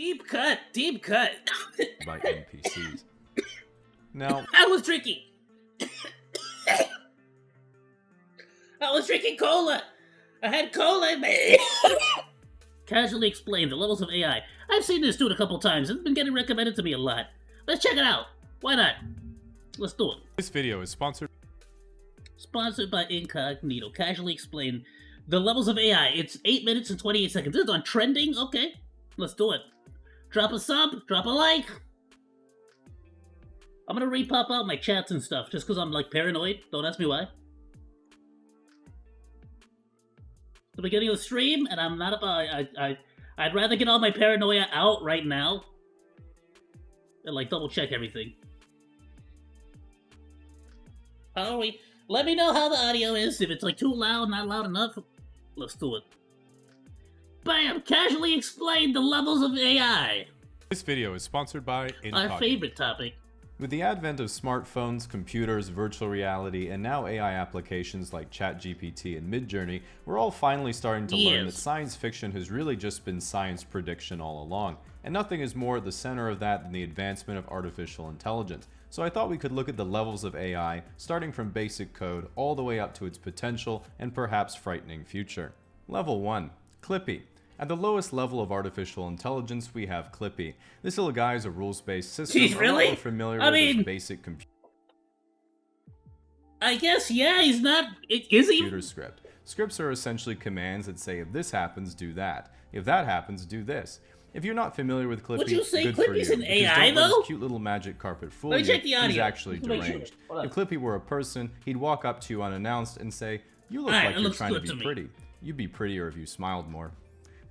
Deep cut, deep cut. by NPCs. Now, I was drinking. I was drinking cola. I had cola in me. Casually explain the levels of AI. I've seen this dude a couple times. It's been getting recommended to me a lot. Let's check it out. Why not? Let's do it. this video is sponsored Sponsored by Incognito. Casually explain the levels of AI. It's 8 minutes and 28 seconds. This is on trending? Okay. Let's do it. Drop a sub. Drop a like. I'm gonna re-pop out my chats and stuff just because I'm like paranoid. Don't ask me why. The beginning of the stream, and I'm not about. I'd rather get all my paranoia out right now and like double check everything. How are we? Let me know how the audio is. If it's like too loud, not loud enough, let's do it. Bam! Casually explain the levels of AI. This video is sponsored by Our favorite topic. With the advent of smartphones, computers, virtual reality, and now AI applications like ChatGPT and Midjourney, we're all finally starting to learn that science fiction has really just been science prediction all along. And nothing is more at the center of that than the advancement of artificial intelligence. So I thought we could look at the levels of AI, starting from basic code all the way up to its potential and perhaps frightening future. Level 1. Clippy. At the lowest level of artificial intelligence, we have Clippy. This little guy is a rules-based system. He's really? We're familiar with his basic I guess, yeah, he's not... Is he? computer script. Scripts are essentially commands that say, if this happens, do that. If that happens, do this. If you're not familiar with Clippy, Would you say good for Clippy's you, an because AI, don't let though? his cute little magic carpet fool Let me you. check the audio. He's actually Just to make sure. deranged. Hold on. If Clippy were a person, he'd walk up to you unannounced and say, you look Alright, like it you're looks trying to good be to me. pretty. You'd be prettier if you smiled more.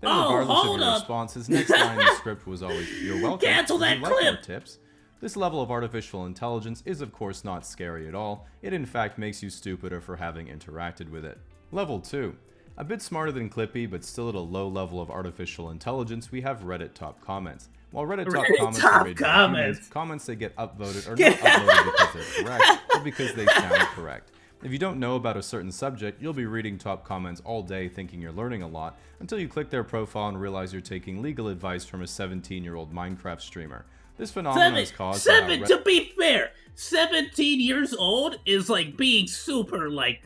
Then Oh, regardless of hold your up. response, his next line in the script was always, you're welcome. Cancel Would that you like more clip. tips? This level of artificial intelligence is of course not scary at all. It in fact makes you stupider for having interacted with it. Level 2. A bit smarter than Clippy, but still at a low level of artificial intelligence, we have Reddit top comments. While Reddit top comments are made by humans, comments that get upvoted are not uploaded because they're correct, but because they sound correct. If you don't know about a certain subject, you'll be reading top comments all day thinking you're learning a lot, until you click their profile and realize you're taking legal advice from a 17-year-old Minecraft streamer. This phenomenon is caused by how to be fair, 17 years old is like being super like...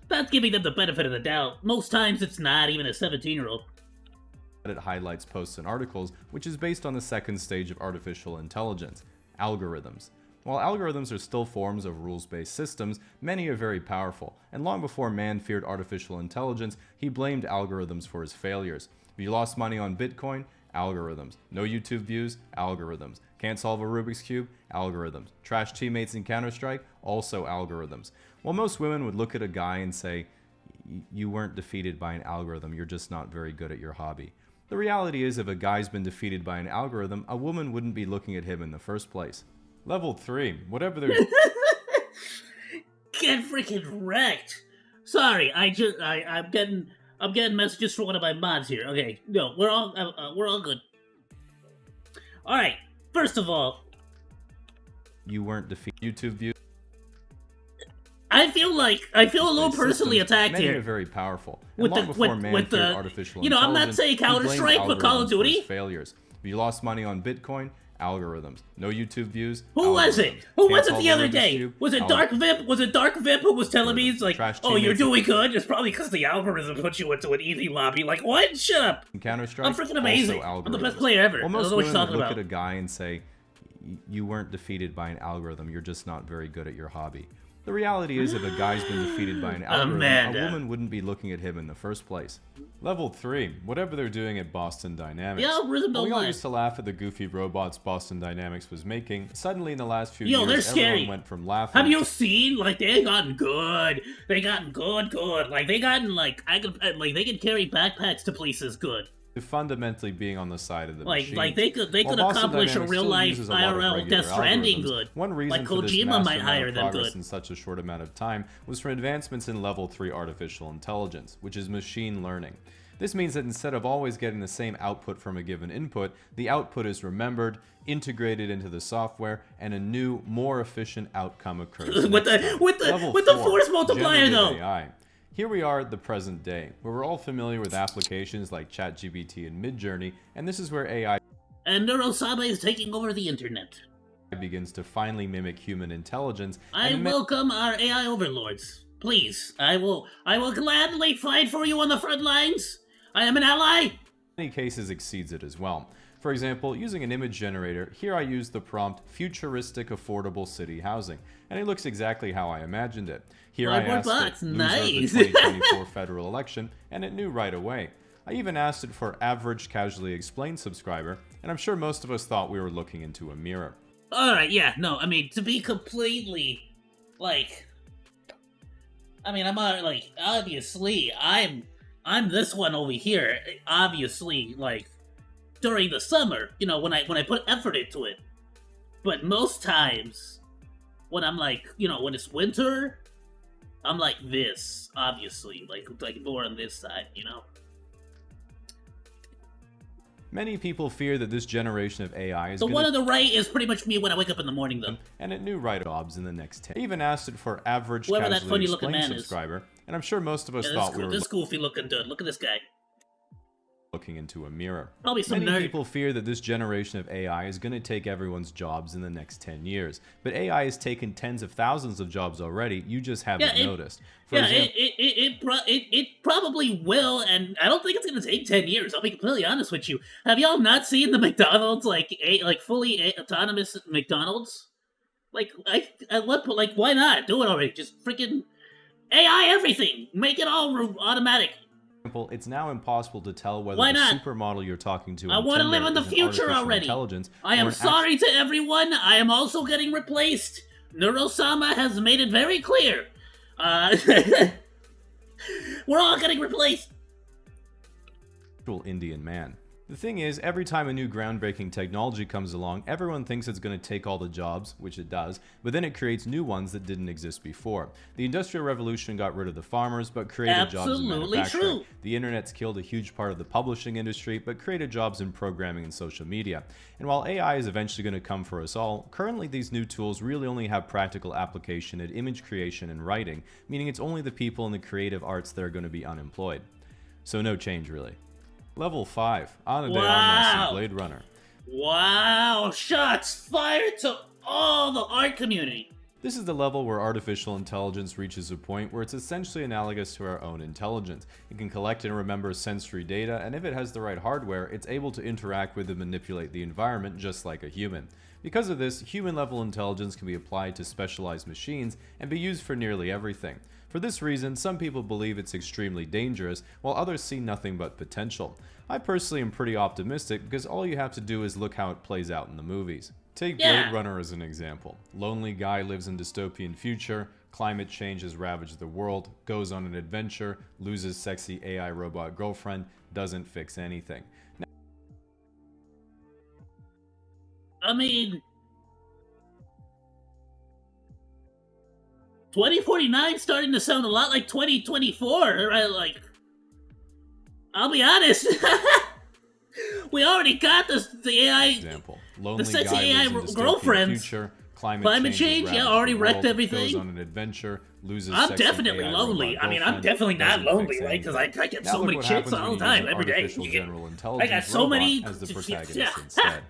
That's giving them the benefit of the doubt. Most times it's not even a 17-year-old. Reddit highlights posts and articles, which is based on the second stage of artificial intelligence, algorithms. While algorithms are still forms of rules-based systems, many are very powerful, and long before man feared artificial intelligence, he blamed algorithms for his failures. If you lost money on Bitcoin, algorithms. No YouTube views, algorithms. Can't solve a Rubik's Cube, algorithms. Trash teammates in Counter-Strike, also algorithms. While most women would look at a guy and say, you weren't defeated by an algorithm, you're just not very good at your hobby. The reality is, if a guy's been defeated by an algorithm, a woman wouldn't be looking at him in the first place. Level 3. Whatever they're... Get freaking wrecked. Sorry, I'm getting messages from one of my mods here. Okay, no, we're all good. All right, first of all, You weren't defeated. YouTube views. I feel a little personally attacked Many here. are very powerful. With And long the- before with- man with feared the- artificial you know, I'm not intelligence, saying he blamed Counter-Strike, but Call of algorithms for his Duty. failures. If you lost money on Bitcoin, algorithms. No YouTube views. Who was it? algorithms. Who Can't was it solve the a other Rubik's day? Cube, Was it Dark Vip? Was it Dark Vip who was telling me, it's like, Trash oh, you're teammates. doing good? It's probably because the algorithm put you into an easy lobby. Like, what? Shut up. Counter-Strike, I'm freaking amazing. also I'm the best algorithms. player ever. Well, I most don't know what women you're would talking look about. at a guy and say, you weren't defeated by an algorithm, you're just not very good at your hobby. The reality is, if a guy's been defeated by an algorithm, Amanda. a woman wouldn't be looking at him in the first place. Level 3. Whatever they're doing at Boston Dynamics. The algorithm While don't we all lie. used to laugh at the goofy robots Boston Dynamics was making, suddenly in the last few Yo, they're years, scary. everyone went from laughing Have you seen, like, they gotten good. They gotten good. Like, they gotten, like, they can carry backpacks to places good. to fundamentally being on the side of the Like, machine. like they could While Boston accomplish a Dynamics real still life uses a lot of IRL regular Death Stranding algorithms, good. One reason Like for this Kojima massive might amount hire of them progress good. in such a short amount of time was from advancements in level 3 artificial intelligence, which is machine learning. This means that instead of always getting the same output from a given input, the output is remembered, integrated into the software, and a new, more efficient outcome occurs. with the Level with the 4, force multiplier generative though. AI. Here we are at the present day, where we're all familiar with applications like ChatGPT and Midjourney, and this is where AI And Neurosama is taking over the internet. begins to finally mimic human intelligence. I welcome our AI overlords. Please, I will gladly fight for you on the front lines. I am an ally. In many cases exceeds it as well. For example, using an image generator, here I use the prompt futuristic affordable city housing, and it looks exactly how I imagined it. Here I asked it, nice. the 2024 federal election, and it knew right away. I even asked it for average casually explained subscriber, and I'm sure most of us thought we were looking into a mirror. Alright, yeah, no, I mean, to be completely, like, I mean, I'm like, obviously, I'm this one over here, obviously, like, during the summer, you know, when I put effort into it. But most times, when I'm like, you know, when it's winter, I'm like this, obviously, like more on this side, you know? Many people fear that this generation of AI is the one on the right is pretty much me when I wake up in the morning, though. And it knew right jobs in the next 10. I even asked it for average Whoever that casually funny-looking explained man subscriber, and I'm sure most of us Yeah, thought we were this goofy looking dude. Look at this guy. looking into a mirror. Probably some Many nerd. people fear that this generation of AI is going to take everyone's jobs in the next 10 years. But AI has taken tens of thousands of jobs already, you just haven't noticed. For example, it probably will, and I don't think it's gonna take 10 years. I'll be completely honest with you. Have y'all not seen the McDonald's like fully autonomous McDonald's? Like at what point? Like, why not do it already? Just freaking AI everything. Make it all automatic. it's now impossible to tell whether Why the not? supermodel you're talking to I want to live in the is an future artificial already. intelligence I or am an sorry to everyone. I am also getting replaced. Neurosama has made it very clear. We're all getting replaced. actual Indian man. The thing is, every time a new groundbreaking technology comes along, everyone thinks it's going to take all the jobs, which it does, but then it creates new ones that didn't exist before. The Industrial Revolution got rid of the farmers, but created jobs in Absolutely manufacturing. true. The internet's killed a huge part of the publishing industry, but created jobs in programming and social media. And while AI is eventually going to come for us all, currently these new tools really only have practical application in image creation and writing, meaning it's only the people in the creative arts that are going to be unemployed. So no change really. Level 5, Ana de Armas Blade Runner. Wow, shots fired to all the art community. This is the level where artificial intelligence reaches a point where it's essentially analogous to our own intelligence. It can collect and remember sensory data, and if it has the right hardware, it's able to interact with and manipulate the environment just like a human. Because of this, human-level intelligence can be applied to specialized machines and be used for nearly everything. For this reason, some people believe it's extremely dangerous, while others see nothing but potential. I personally am pretty optimistic because all you have to do is look how it plays out in the movies. Take Blade Runner as an example. Lonely guy lives in dystopian future, climate change has ravaged the world, goes on an adventure, loses sexy AI robot girlfriend, doesn't fix anything. I mean, 2049 starting to sound a lot like 2024, right? Like, I'll be honest. We already got the AI. Example. Lonely the sexy guy AI lives in dystopian girlfriends. future, Climate change, yeah, already wrecked everything. Goes on an adventure, loses I'm sexy definitely AI lonely. robot I mean, I'm girlfriend, definitely not doesn't lonely, fix right? Because I anything. get Now so look many what chicks happens all when the you use time, an every day. artificial general I got intelligence so robot many as the yeah. protagonist instead.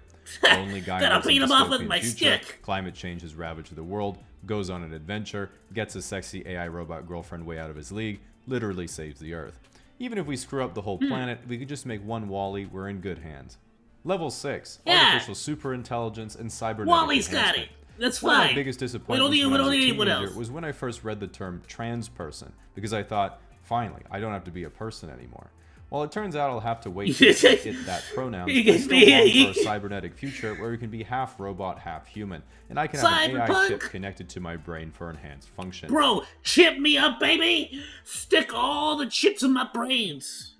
Lonely guy Gotta lives in beat 'em off with dystopian my future, stick. Climate change has ravaged the world, goes on an adventure, gets a sexy AI robot girlfriend way out of his league, literally saves the Earth. Even if we screw up the whole planet, we could just make one WALL-E, we're in good hands. Level 6, artificial superintelligence and cybernetic Wally's got enhancement. it. That's One of my fine. biggest We disappointments don't need when I was a anyone teenager else. was when I first read the term trans person, because I thought, finally, I don't have to be a person anymore. Well, it turns out I'll have to wait to get that pronoun. I still long for a cybernetic future where we can be half robot, half human, and I can have an AI chip connected to my brain for enhanced function. Bro, chip me up, baby! Stick all the chips in my brains.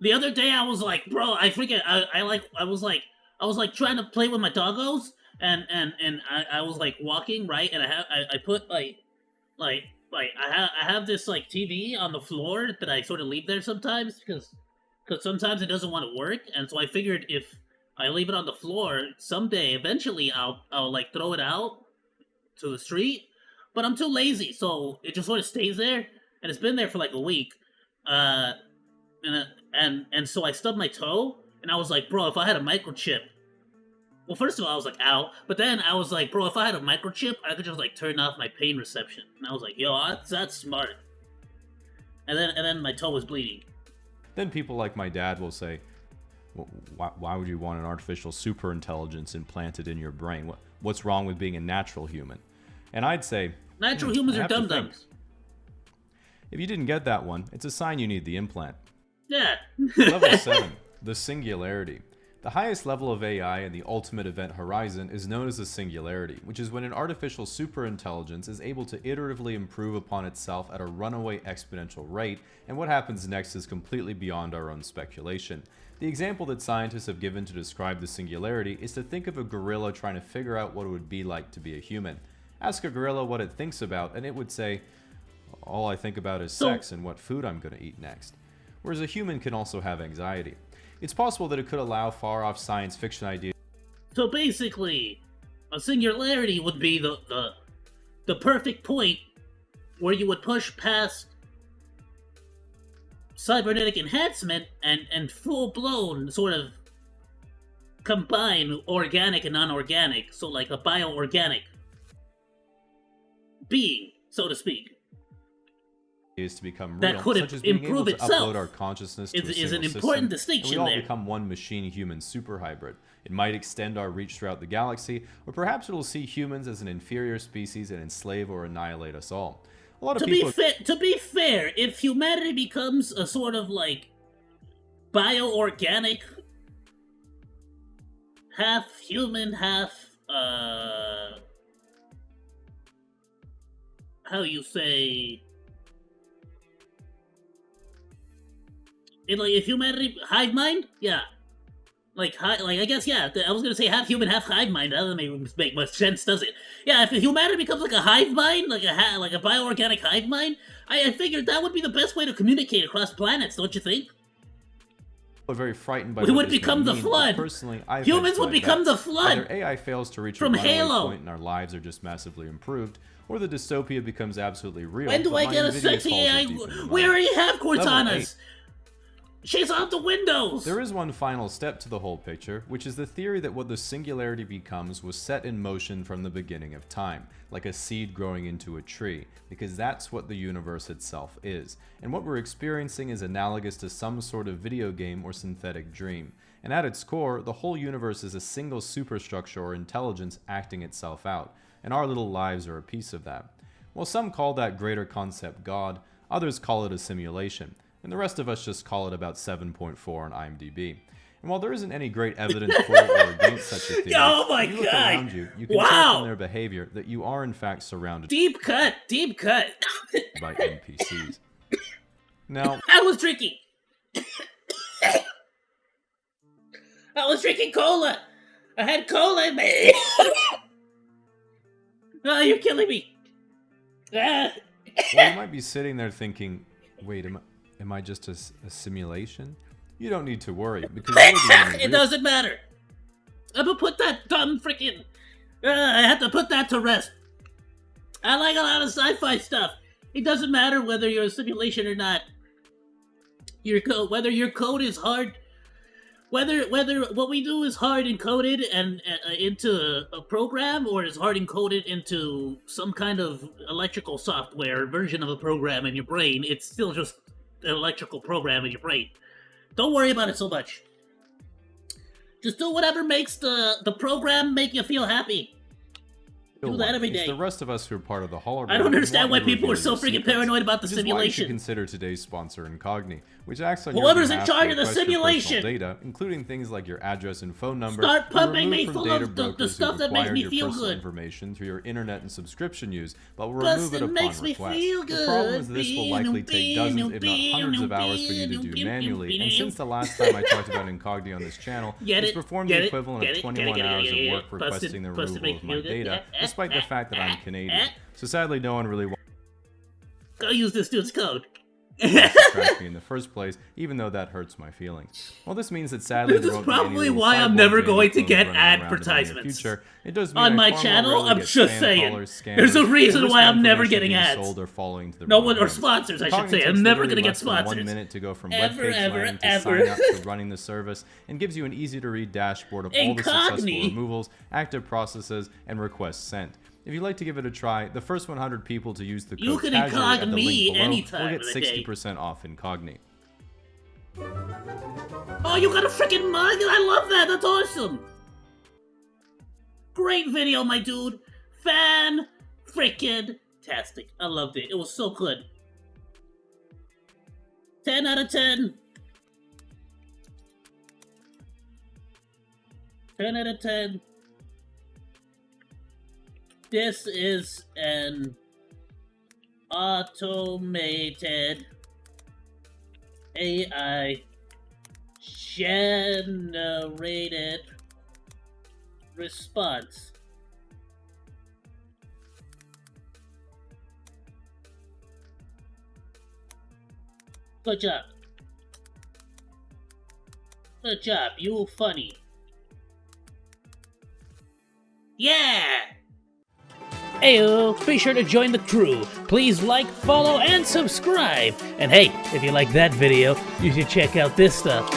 The other day I was like, bro, I forget. I was like trying to play with my doggos, and I was like walking right, and I put I have this like TV on the floor that I sort of leave there sometimes because sometimes it doesn't want to work, and so I figured if I leave it on the floor, someday eventually I'll like throw it out to the street, but I'm too lazy, so it just sort of stays there. and it's been there for like a week. And so I stubbed my toe, and I was like, bro, if I had a microchip. Well, first of all, I was like, ow. But then I was like, bro, if I had a microchip, I could just like turn off my pain reception. And I was like, yo, that's smart. And then my toe was bleeding. Then people like my dad will say, well, why would you want an artificial super intelligence implanted in your brain? What's wrong with being a natural human? And I'd say, natural humans are dum-dums. If you didn't get that one, it's a sign you need the implant. Yeah. Level 7, the singularity. The highest level of AI in the ultimate event horizon is known as the singularity, which is when an artificial superintelligence is able to iteratively improve upon itself at a runaway exponential rate, and what happens next is completely beyond our own speculation. The example that scientists have given to describe the singularity is to think of a gorilla trying to figure out what it would be like to be a human. Ask a gorilla what it thinks about, and it would say, all I think about is sex and what food I'm going to eat next. Whereas a human can also have anxiety. It's possible that it could allow far-off science fiction ideas. So basically, a singularity would be the perfect point where you would push past cybernetic enhancement and full-blown sort of combine organic and non-organic, so like a bioorganic being, so to speak. Is to become real, that could such as being able to itself upload our consciousness to a is single an system, important and distinction we all there. become one machine-human super hybrid. It might extend our reach throughout the galaxy, or perhaps it'll see humans as an inferior species and enslave or annihilate us all. A lot of people. To be fair, if humanity becomes a sort of like bioorganic, half human, half how you say. Like if humanity hive mind, yeah, like I guess yeah. I was gonna say half human, half hive mind. That doesn't make much sense, does it? Yeah, if humanity becomes like a hive mind, like a bioorganic hive mind, I figured that would be the best way to communicate across planets. Don't you think? Are very frightened by we what would this become might the mean, flood. Personally, humans would become the flood. Either AI fails to reach from a runaway Halo. point and our lives are just massively improved, or the dystopia becomes absolutely real. When do but I my get a Nvidia sexy falls AI? deep into the We mud. already have Level Cortanas. 8. She's out the windows. There is one final step to the whole picture, which is the theory that what the singularity becomes was set in motion from the beginning of time, like a seed growing into a tree, because that's what the universe itself is, and what we're experiencing is analogous to some sort of video game or synthetic dream. And at its core, the whole universe is a single superstructure or intelligence acting itself out, and our little lives are a piece of that. While some call that greater concept God, others call it a simulation, and the rest of us just call it about 7.4 on IMDb. And while there isn't any great evidence for or against such a theory, oh my if you look God. around you, you can tell from their behavior that you are in fact surrounded Deep cut. by NPCs. Now, I was drinking. I was drinking cola. I had cola in my. Oh, you're killing me. Ah. while you might be sitting there thinking, wait, am I just a simulation? You don't need to worry, because you're the only It real doesn't matter. I'm gonna put that dumb freaking. I have to put that to rest. I like a lot of sci-fi stuff. It doesn't matter whether you're a simulation or not. Whether your code is hard, whether what we do is hard encoded and into a program, or is hard encoded into some kind of electrical software version of a program in your brain. It's still just an electrical program in your brain. Don't worry about it so much. Just do whatever makes the program make you feel happy. Do that every day. It's the rest of us who are part of the hologram. I don't understand why who want to people are reveal so their freaking secrets, paranoid about the which is why you should simulation. consider today's sponsor, Incogni, which acts on Whoever's your in behalf charge to of the request your personal simulation. data, including things like your address and phone number. Start and pumping remove me from full data of the brokers stuff who've that makes acquired me your feel personal good. information through your internet and subscription use, but will Plus, remove it it upon makes me request. feel The problem is good. this will likely take dozens, if not hundreds of hours for you to do manually, and since the last time I talked about Incogni on this channel, it's performed the equivalent of 21 hours of work requesting the removal of my data, despite the fact that I'm Canadian. So sadly, no one really wants. Go use this dude's code. to subtract me in the first place, even though that hurts my feelings. Well, this means that sadly, This is there won't be any probably little why I'm cyborg never Dandy going to clones get running around in the near advertisements. future. It does mean On I my far more channel, rarely I'm get just spam saying. callers, There's a scammers, reason or why I'm never information getting being ads. sold or falling to the No wrong one, or hands. sponsors, I The should say. Cogni I'm takes never literally gonna get less than 1 sponsors. minute to go from Ever, webpage ever, land to ever. sign up to running the service, and gives you an easy-to-read dashboard of all the successful Incogni. removals, active processes, and requests sent. If you'd like to give it a try, the first 100 people to use the You code can casually at the incog link me below anytime will get of the day. 60% off Incogni. Oh, you got a freaking mug? I love that. That's awesome. Great video, my dude. Fan-freaking-tastic. I loved it. It was so good. 10 out of 10. 10 out of 10. This is an automated AI generated response. Good job. Good job. You funny. Yeah! Ayoo, be sure to join the crew. Please like, follow, and subscribe. And hey, if you like that video, you should check out this stuff.